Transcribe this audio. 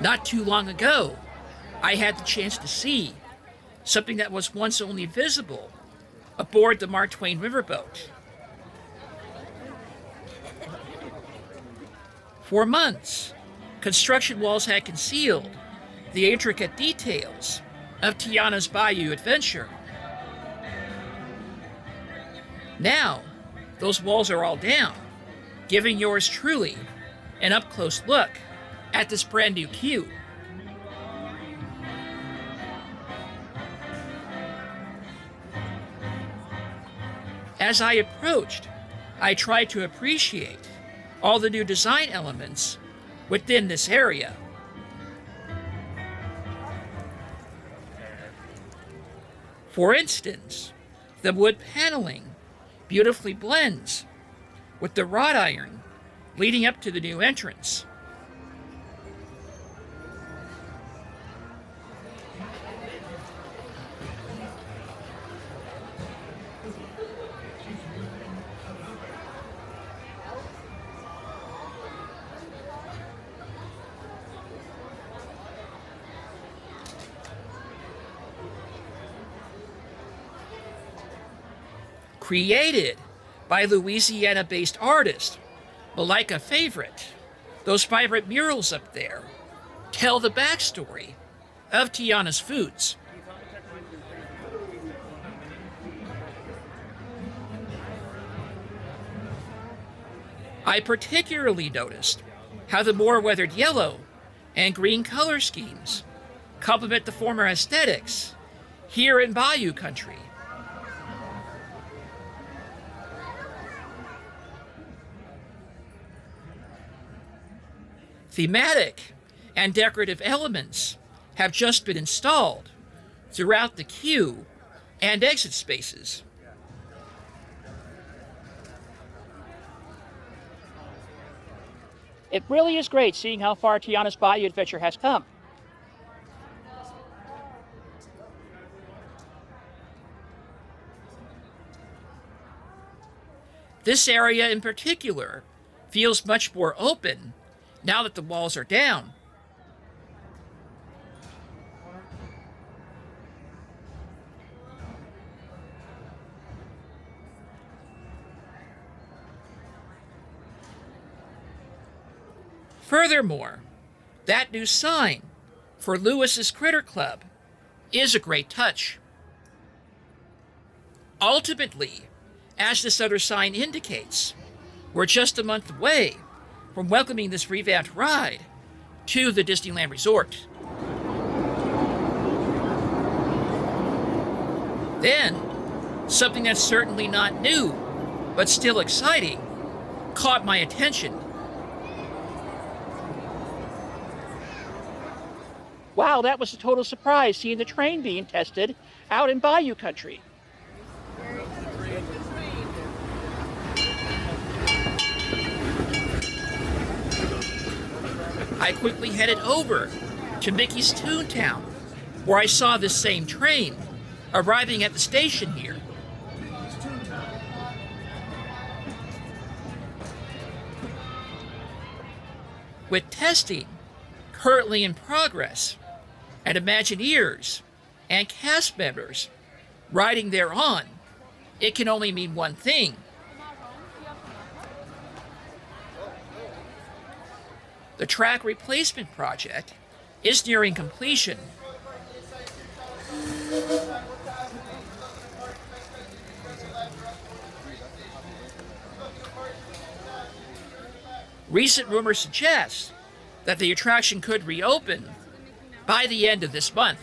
Not too long ago, I had the chance to see something that was once only visible aboard the Mark Twain riverboat. For months, construction walls had concealed the intricate details of Tiana's Bayou adventure. Now, those walls are all down, giving yours truly an up-close look at this brand new queue. As I approached, I tried to appreciate all the new design elements within this area. For instance, the wood paneling beautifully blends with the wrought iron leading up to the new entrance. Created by Louisiana-based artist Malika Favorite, those vibrant murals up there tell the backstory of Tiana's foods. I particularly noticed how the more weathered yellow and green color schemes complement the former aesthetics here in Bayou country. Thematic and decorative elements have just been installed throughout the queue and exit spaces. It really is great seeing how far Tiana's Bayou adventure has come. This area in particular feels much more open now that the walls are down. Furthermore, that new sign for Lewis's Critter Club is a great touch. Ultimately, as this other sign indicates, we're just a month away from welcoming this revamped ride to the Disneyland Resort. Then, something that's certainly not new, but still exciting, caught my attention. Wow, that was a total surprise seeing the train being tested out in Bayou country. I quickly headed over to Mickey's Toontown, where I saw this same train arriving at the station here. With testing currently in progress, and Imagineers and cast members riding thereon, it can only mean one thing. The track replacement project is nearing completion. Recent rumors suggest that the attraction could reopen by the end of this month.